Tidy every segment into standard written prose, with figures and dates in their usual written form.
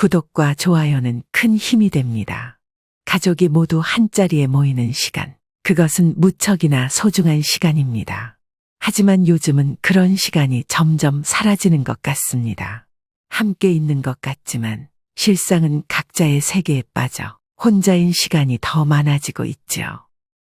구독과 좋아요는 큰 힘이 됩니다. 가족이 모두 한자리에 모이는 시간, 그것은 무척이나 소중한 시간입니다. 하지만 요즘은 그런 시간이 점점 사라지는 것 같습니다. 함께 있는 것 같지만 실상은 각자의 세계에 빠져 혼자인 시간이 더 많아지고 있죠.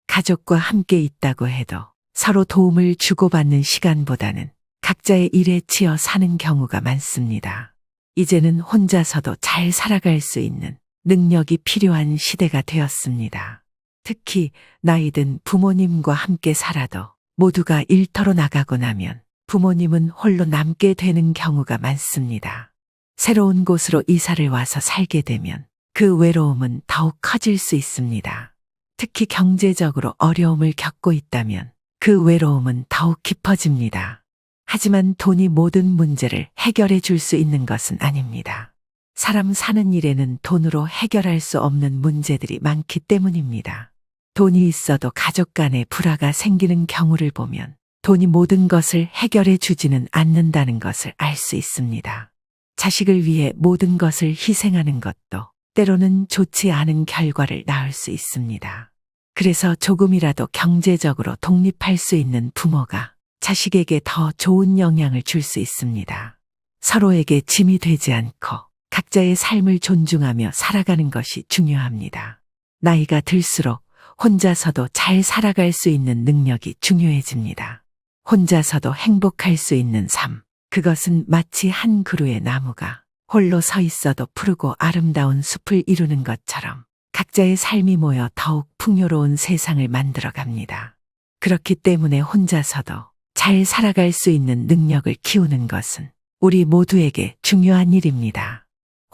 가족과 함께 있다고 해도 서로 도움을 주고받는 시간보다는 각자의 일에 치여 사는 경우가 많습니다. 이제는 혼자서도 잘 살아갈 수 있는 능력이 필요한 시대가 되었습니다. 특히 나이 든 부모님과 함께 살아도 모두가 일터로 나가고 나면 부모님은 홀로 남게 되는 경우가 많습니다. 새로운 곳으로 이사를 와서 살게 되면 그 외로움은 더욱 커질 수 있습니다. 특히 경제적으로 어려움을 겪고 있다면 그 외로움은 더욱 깊어집니다. 하지만 돈이 모든 문제를 해결해 줄 수 있는 것은 아닙니다. 사람 사는 일에는 돈으로 해결할 수 없는 문제들이 많기 때문입니다. 돈이 있어도 가족 간에 불화가 생기는 경우를 보면 돈이 모든 것을 해결해 주지는 않는다는 것을 알 수 있습니다. 자식을 위해 모든 것을 희생하는 것도 때로는 좋지 않은 결과를 낳을 수 있습니다. 그래서 조금이라도 경제적으로 독립할 수 있는 부모가 자식에게 더 좋은 영향을 줄 수 있습니다. 서로에게 짐이 되지 않고 각자의 삶을 존중하며 살아가는 것이 중요합니다. 나이가 들수록 혼자서도 잘 살아갈 수 있는 능력이 중요해집니다. 혼자서도 행복할 수 있는 삶, 그것은 마치 한 그루의 나무가 홀로 서 있어도 푸르고 아름다운 숲을 이루는 것처럼 각자의 삶이 모여 더욱 풍요로운 세상을 만들어 갑니다. 그렇기 때문에 혼자서도 잘 살아갈 수 있는 능력을 키우는 것은 우리 모두에게 중요한 일입니다.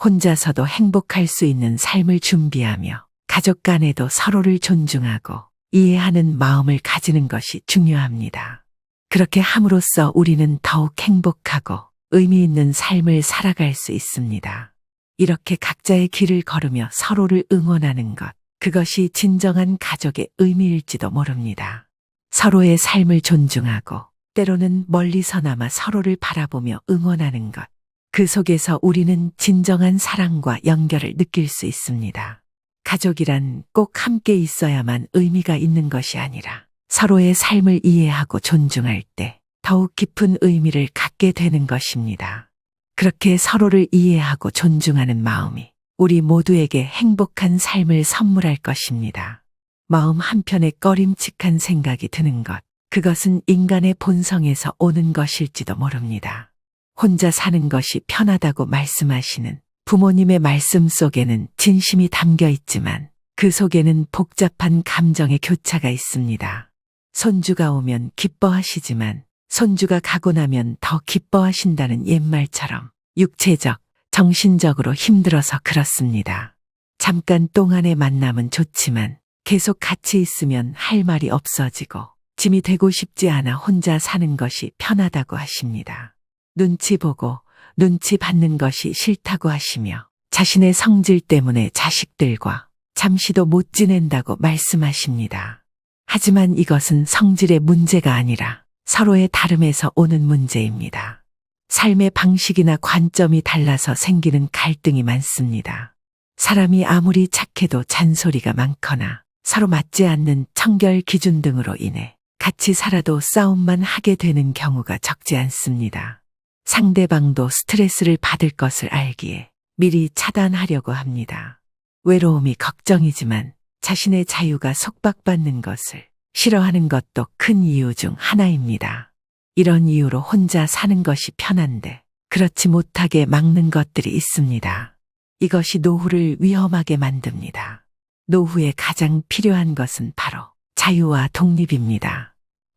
혼자서도 행복할 수 있는 삶을 준비하며 가족 간에도 서로를 존중하고 이해하는 마음을 가지는 것이 중요합니다. 그렇게 함으로써 우리는 더욱 행복하고 의미 있는 삶을 살아갈 수 있습니다. 이렇게 각자의 길을 걸으며 서로를 응원하는 것, 그것이 진정한 가족의 의미일지도 모릅니다. 서로의 삶을 존중하고 때로는 멀리서나마 서로를 바라보며 응원하는 것, 그 속에서 우리는 진정한 사랑과 연결을 느낄 수 있습니다. 가족이란 꼭 함께 있어야만 의미가 있는 것이 아니라 서로의 삶을 이해하고 존중할 때 더욱 깊은 의미를 갖게 되는 것입니다. 그렇게 서로를 이해하고 존중하는 마음이 우리 모두에게 행복한 삶을 선물할 것입니다. 마음 한편에 꺼림칙한 생각이 드는 것, 그것은 인간의 본성에서 오는 것일지도 모릅니다. 혼자 사는 것이 편하다고 말씀하시는 부모님의 말씀 속에는 진심이 담겨 있지만 그 속에는 복잡한 감정의 교차가 있습니다. 손주가 오면 기뻐하시지만 손주가 가고 나면 더 기뻐하신다는 옛말처럼 육체적, 정신적으로 힘들어서 그렇습니다. 잠깐 동안의 만남은 좋지만 계속 같이 있으면 할 말이 없어지고 짐이 되고 싶지 않아 혼자 사는 것이 편하다고 하십니다. 눈치 보고 눈치 받는 것이 싫다고 하시며 자신의 성질 때문에 자식들과 잠시도 못 지낸다고 말씀하십니다. 하지만 이것은 성질의 문제가 아니라 서로의 다름에서 오는 문제입니다. 삶의 방식이나 관점이 달라서 생기는 갈등이 많습니다. 사람이 아무리 착해도 잔소리가 많거나 서로 맞지 않는 청결 기준 등으로 인해 같이 살아도 싸움만 하게 되는 경우가 적지 않습니다. 상대방도 스트레스를 받을 것을 알기에 미리 차단하려고 합니다. 외로움이 걱정이지만 자신의 자유가 속박받는 것을 싫어하는 것도 큰 이유 중 하나입니다. 이런 이유로 혼자 사는 것이 편한데 그렇지 못하게 막는 것들이 있습니다. 이것이 노후를 위험하게 만듭니다. 노후에 가장 필요한 것은 바로 자유와 독립입니다.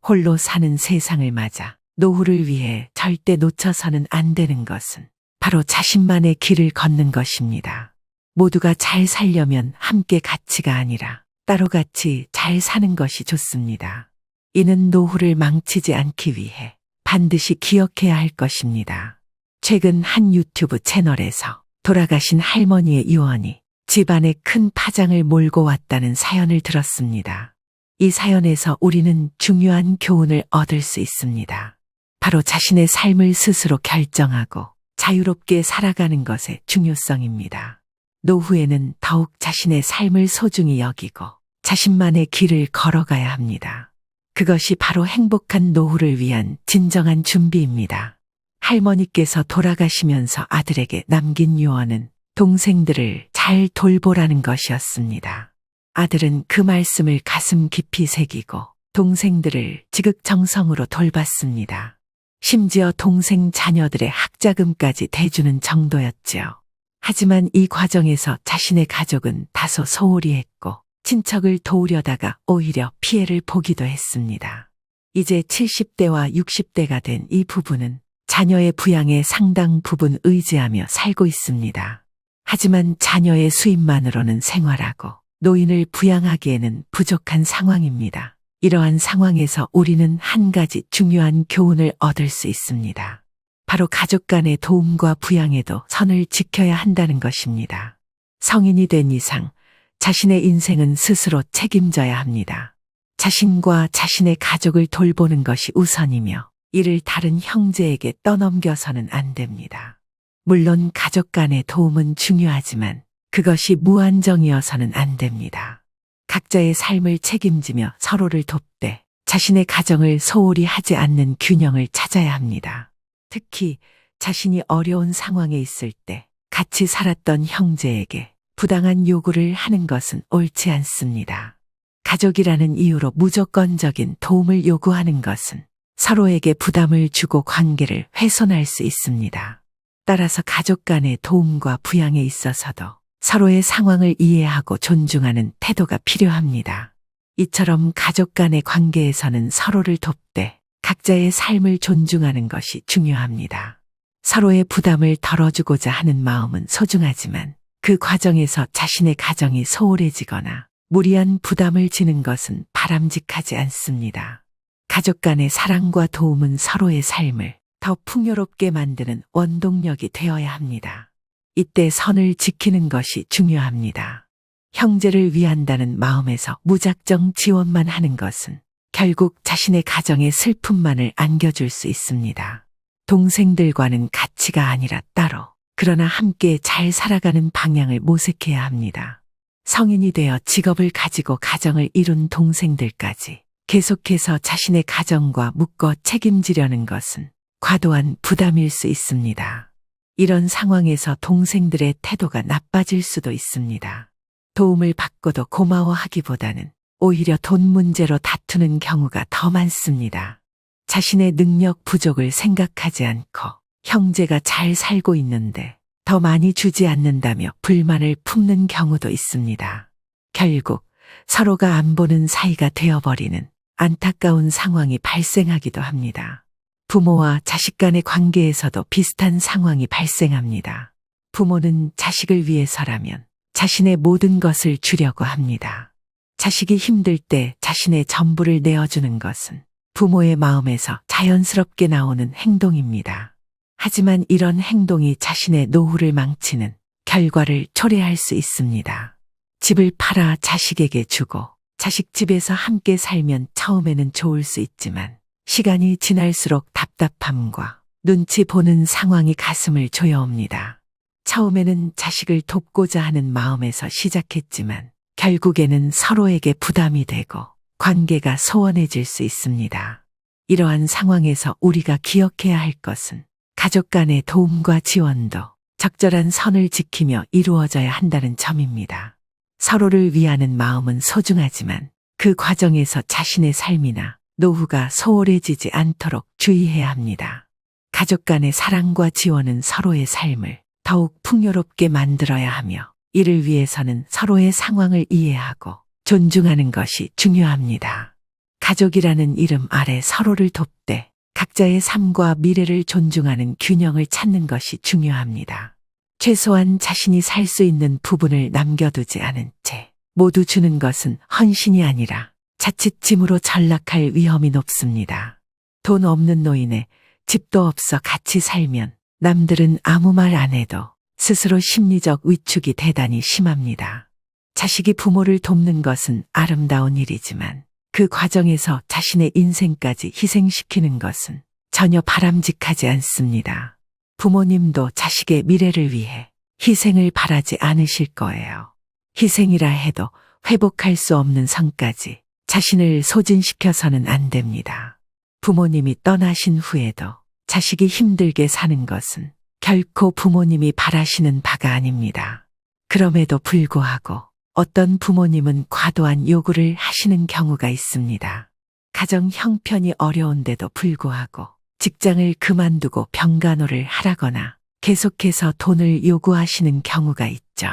홀로 사는 세상을 맞아 노후를 위해 절대 놓쳐서는 안 되는 것은 바로 자신만의 길을 걷는 것입니다. 모두가 잘 살려면 함께 같이가 아니라 따로 같이 잘 사는 것이 좋습니다. 이는 노후를 망치지 않기 위해 반드시 기억해야 할 것입니다. 최근 한 유튜브 채널에서 돌아가신 할머니의 유언이 집안에 큰 파장을 몰고 왔다는 사연을 들었습니다. 이 사연에서 우리는 중요한 교훈을 얻을 수 있습니다. 바로 자신의 삶을 스스로 결정하고 자유롭게 살아가는 것의 중요성입니다. 노후에는 더욱 자신의 삶을 소중히 여기고 자신만의 길을 걸어가야 합니다. 그것이 바로 행복한 노후를 위한 진정한 준비입니다. 할머니께서 돌아가시면서 아들에게 남긴 유언은 동생들을 잘 돌보라는 것이었습니다. 아들은 그 말씀을 가슴 깊이 새기고 동생들을 지극정성으로 돌봤습니다. 심지어 동생 자녀들의 학자금까지 대주는 정도였지요. 하지만 이 과정에서 자신의 가족은 다소 소홀히 했고 친척을 도우려다가 오히려 피해를 보기도 했습니다. 이제 70대와 60대가 된 이 부부는 자녀의 부양에 상당 부분 의지하며 살고 있습니다. 하지만 자녀의 수입만으로는 생활하고 노인을 부양하기에는 부족한 상황입니다. 이러한 상황에서 우리는 한 가지 중요한 교훈을 얻을 수 있습니다. 바로 가족 간의 도움과 부양에도 선을 지켜야 한다는 것입니다. 성인이 된 이상 자신의 인생은 스스로 책임져야 합니다. 자신과 자신의 가족을 돌보는 것이 우선이며 이를 다른 형제에게 떠넘겨서는 안 됩니다. 물론 가족 간의 도움은 중요하지만 그것이 무한정이어서는 안 됩니다. 각자의 삶을 책임지며 서로를 돕되 자신의 가정을 소홀히 하지 않는 균형을 찾아야 합니다. 특히 자신이 어려운 상황에 있을 때 같이 살았던 형제에게 부당한 요구를 하는 것은 옳지 않습니다. 가족이라는 이유로 무조건적인 도움을 요구하는 것은 서로에게 부담을 주고 관계를 훼손할 수 있습니다. 따라서 가족 간의 도움과 부양에 있어서도 서로의 상황을 이해하고 존중하는 태도가 필요합니다. 이처럼 가족 간의 관계에서는 서로를 돕되 각자의 삶을 존중하는 것이 중요합니다. 서로의 부담을 덜어주고자 하는 마음은 소중하지만 그 과정에서 자신의 가정이 소홀해지거나 무리한 부담을 지는 것은 바람직하지 않습니다. 가족 간의 사랑과 도움은 서로의 삶을 더 풍요롭게 만드는 원동력이 되어야 합니다. 이때 선을 지키는 것이 중요합니다. 형제를 위한다는 마음에서 무작정 지원만 하는 것은 결국 자신의 가정에 슬픔만을 안겨줄 수 있습니다. 동생들과는 가치가 아니라 따로, 그러나 함께 잘 살아가는 방향을 모색해야 합니다. 성인이 되어 직업을 가지고 가정을 이룬 동생들까지 계속해서 자신의 가정과 묶어 책임지려는 것은 과도한 부담일 수 있습니다. 이런 상황에서 동생들의 태도가 나빠질 수도 있습니다. 도움을 받고도 고마워하기보다는 오히려 돈 문제로 다투는 경우가 더 많습니다. 자신의 능력 부족을 생각하지 않고 형제가 잘 살고 있는데 더 많이 주지 않는다며 불만을 품는 경우도 있습니다. 결국 서로가 안 보는 사이가 되어버리는 안타까운 상황이 발생하기도 합니다. 부모와 자식 간의 관계에서도 비슷한 상황이 발생합니다. 부모는 자식을 위해서라면 자신의 모든 것을 주려고 합니다. 자식이 힘들 때 자신의 전부를 내어주는 것은 부모의 마음에서 자연스럽게 나오는 행동입니다. 하지만 이런 행동이 자신의 노후를 망치는 결과를 초래할 수 있습니다. 집을 팔아 자식에게 주고 자식 집에서 함께 살면 처음에는 좋을 수 있지만 시간이 지날수록 답답함과 눈치 보는 상황이 가슴을 조여옵니다. 처음에는 자식을 돕고자 하는 마음에서 시작했지만 결국에는 서로에게 부담이 되고 관계가 소원해질 수 있습니다. 이러한 상황에서 우리가 기억해야 할 것은 가족 간의 도움과 지원도 적절한 선을 지키며 이루어져야 한다는 점입니다. 서로를 위하는 마음은 소중하지만 그 과정에서 자신의 삶이나 노후가 소홀해지지 않도록 주의해야 합니다. 가족 간의 사랑과 지원은 서로의 삶을 더욱 풍요롭게 만들어야 하며 이를 위해서는 서로의 상황을 이해하고 존중하는 것이 중요합니다. 가족이라는 이름 아래 서로를 돕되 각자의 삶과 미래를 존중하는 균형을 찾는 것이 중요합니다. 최소한 자신이 살 수 있는 부분을 남겨두지 않은 채 모두 주는 것은 헌신이 아니라 자칫 짐으로 전락할 위험이 높습니다. 돈 없는 노인에 집도 없어 같이 살면 남들은 아무 말 안 해도 스스로 심리적 위축이 대단히 심합니다. 자식이 부모를 돕는 것은 아름다운 일이지만 그 과정에서 자신의 인생까지 희생시키는 것은 전혀 바람직하지 않습니다. 부모님도 자식의 미래를 위해 희생을 바라지 않으실 거예요. 희생이라 해도 회복할 수 없는 선까지 자신을 소진시켜서는 안 됩니다. 부모님이 떠나신 후에도 자식이 힘들게 사는 것은 결코 부모님이 바라시는 바가 아닙니다. 그럼에도 불구하고 어떤 부모님은 과도한 요구를 하시는 경우가 있습니다. 가정 형편이 어려운데도 불구하고 직장을 그만두고 병간호를 하라거나 계속해서 돈을 요구하시는 경우가 있죠.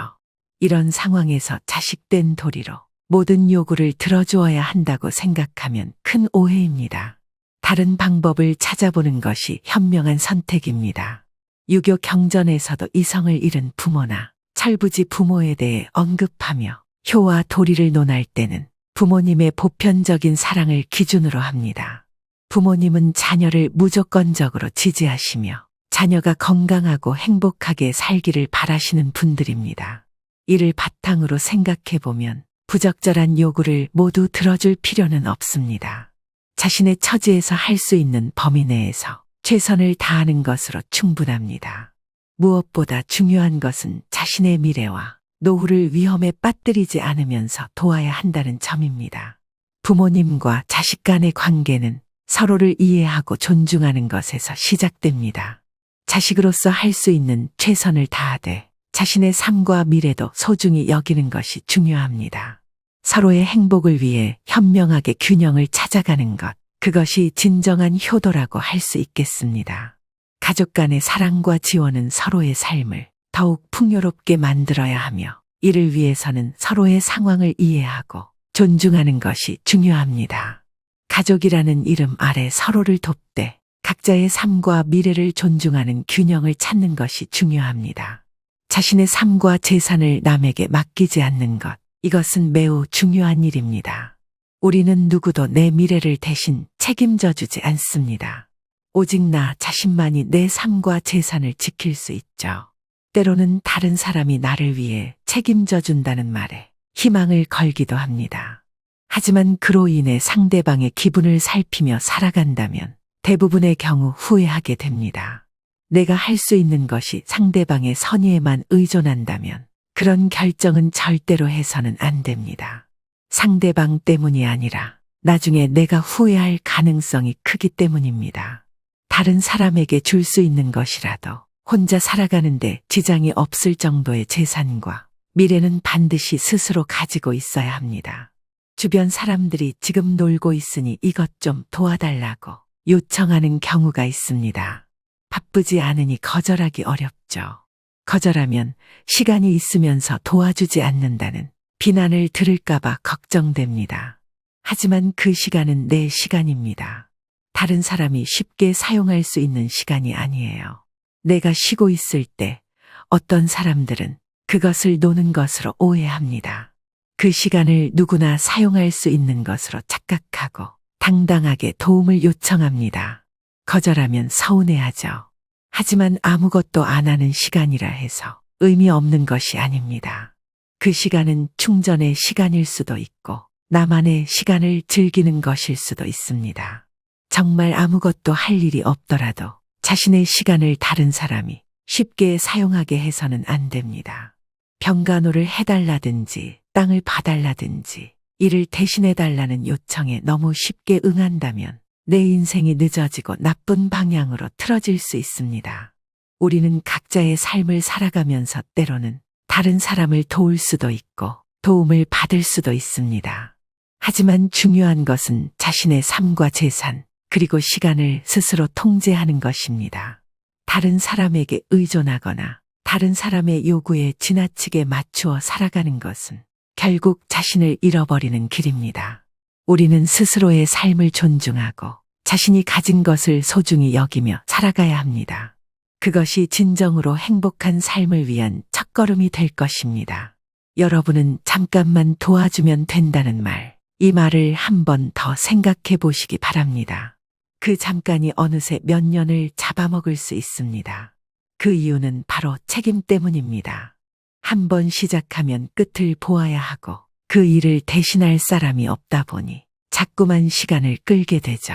이런 상황에서 자식된 도리로 모든 요구를 들어주어야 한다고 생각하면 큰 오해입니다. 다른 방법을 찾아보는 것이 현명한 선택입니다. 유교 경전에서도 이성을 잃은 부모나 철부지 부모에 대해 언급하며 효와 도리를 논할 때는 부모님의 보편적인 사랑을 기준으로 합니다. 부모님은 자녀를 무조건적으로 지지하시며 자녀가 건강하고 행복하게 살기를 바라시는 분들입니다. 이를 바탕으로 생각해 보면 부적절한 요구를 모두 들어줄 필요는 없습니다. 자신의 처지에서 할 수 있는 범위 내에서 최선을 다하는 것으로 충분합니다. 무엇보다 중요한 것은 자신의 미래와 노후를 위험에 빠뜨리지 않으면서 도와야 한다는 점입니다. 부모님과 자식 간의 관계는 서로를 이해하고 존중하는 것에서 시작됩니다. 자식으로서 할 수 있는 최선을 다하되 자신의 삶과 미래도 소중히 여기는 것이 중요합니다. 서로의 행복을 위해 현명하게 균형을 찾아가는 것, 그것이 진정한 효도라고 할 수 있겠습니다. 가족 간의 사랑과 지원은 서로의 삶을 더욱 풍요롭게 만들어야 하며 이를 위해서는 서로의 상황을 이해하고 존중하는 것이 중요합니다. 가족이라는 이름 아래 서로를 돕되 각자의 삶과 미래를 존중하는 균형을 찾는 것이 중요합니다. 자신의 삶과 재산을 남에게 맡기지 않는 것, 이것은 매우 중요한 일입니다. 우리는 누구도 내 미래를 대신 책임져 주지 않습니다. 오직 나 자신만이 내 삶과 재산을 지킬 수 있죠. 때로는 다른 사람이 나를 위해 책임져 준다는 말에 희망을 걸기도 합니다. 하지만 그로 인해 상대방의 기분을 살피며 살아간다면 대부분의 경우 후회하게 됩니다. 내가 할 수 있는 것이 상대방의 선의에만 의존한다면 그런 결정은 절대로 해서는 안 됩니다. 상대방 때문이 아니라 나중에 내가 후회할 가능성이 크기 때문입니다. 다른 사람에게 줄 수 있는 것이라도 혼자 살아가는데 지장이 없을 정도의 재산과 미래는 반드시 스스로 가지고 있어야 합니다. 주변 사람들이 지금 놀고 있으니 이것 좀 도와달라고 요청하는 경우가 있습니다. 바쁘지 않으니 거절하기 어렵죠. 거절하면 시간이 있으면서 도와주지 않는다는 비난을 들을까봐 걱정됩니다. 하지만 그 시간은 내 시간입니다. 다른 사람이 쉽게 사용할 수 있는 시간이 아니에요. 내가 쉬고 있을 때 어떤 사람들은 그것을 노는 것으로 오해합니다. 그 시간을 누구나 사용할 수 있는 것으로 착각하고 당당하게 도움을 요청합니다. 거절하면 서운해하죠. 하지만 아무것도 안 하는 시간이라 해서 의미 없는 것이 아닙니다. 그 시간은 충전의 시간일 수도 있고 나만의 시간을 즐기는 것일 수도 있습니다. 정말 아무것도 할 일이 없더라도 자신의 시간을 다른 사람이 쉽게 사용하게 해서는 안 됩니다. 병간호를 해달라든지 땅을 봐달라든지 이를 대신해달라는 요청에 너무 쉽게 응한다면 내 인생이 늦어지고 나쁜 방향으로 틀어질 수 있습니다. 우리는 각자의 삶을 살아가면서 때로는 다른 사람을 도울 수도 있고 도움을 받을 수도 있습니다. 하지만 중요한 것은 자신의 삶과 재산, 그리고 시간을 스스로 통제하는 것입니다. 다른 사람에게 의존하거나 다른 사람의 요구에 지나치게 맞추어 살아가는 것은 결국 자신을 잃어버리는 길입니다. 우리는 스스로의 삶을 존중하고 자신이 가진 것을 소중히 여기며 살아가야 합니다. 그것이 진정으로 행복한 삶을 위한 첫걸음이 될 것입니다. 여러분은 잠깐만 도와주면 된다는 말, 이 말을 한 번 더 생각해 보시기 바랍니다. 그 잠깐이 어느새 몇 년을 잡아먹을 수 있습니다. 그 이유는 바로 책임 때문입니다. 한 번 시작하면 끝을 보아야 하고 그 일을 대신할 사람이 없다 보니 자꾸만 시간을 끌게 되죠.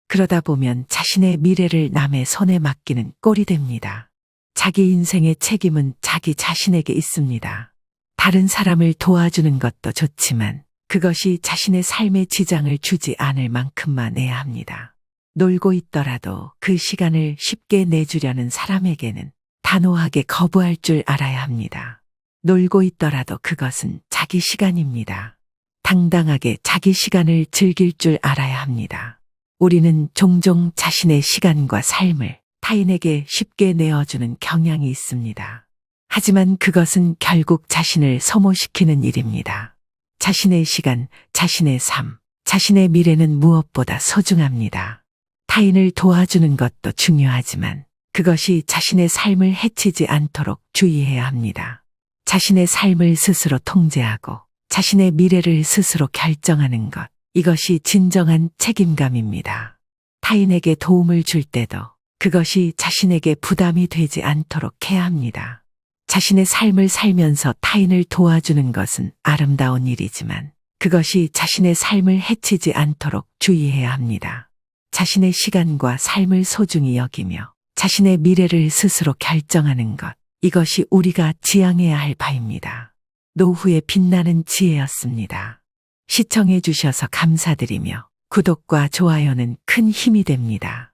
그러다 보면 자신의 미래를 남의 손에 맡기는 꼴이 됩니다. 자기 인생의 책임은 자기 자신에게 있습니다. 다른 사람을 도와주는 것도 좋지만 그것이 자신의 삶에 지장을 주지 않을 만큼만 해야 합니다. 놀고 있더라도 그 시간을 쉽게 내주려는 사람에게는 단호하게 거부할 줄 알아야 합니다. 놀고 있더라도 그것은 자기 시간입니다. 당당하게 자기 시간을 즐길 줄 알아야 합니다. 우리는 종종 자신의 시간과 삶을 타인에게 쉽게 내어주는 경향이 있습니다. 하지만 그것은 결국 자신을 소모시키는 일입니다. 자신의 시간, 자신의 삶, 자신의 미래는 무엇보다 소중합니다. 타인을 도와주는 것도 중요하지만 그것이 자신의 삶을 해치지 않도록 주의해야 합니다. 자신의 삶을 스스로 통제하고 자신의 미래를 스스로 결정하는 것, 이것이 진정한 책임감입니다. 타인에게 도움을 줄 때도 그것이 자신에게 부담이 되지 않도록 해야 합니다. 자신의 삶을 살면서 타인을 도와주는 것은 아름다운 일이지만 그것이 자신의 삶을 해치지 않도록 주의해야 합니다. 자신의 시간과 삶을 소중히 여기며 자신의 미래를 스스로 결정하는 것, 이것이 우리가 지향해야 할 바입니다. 노후의 빛나는 지혜였습니다. 시청해 주셔서 감사드리며 구독과 좋아요는 큰 힘이 됩니다.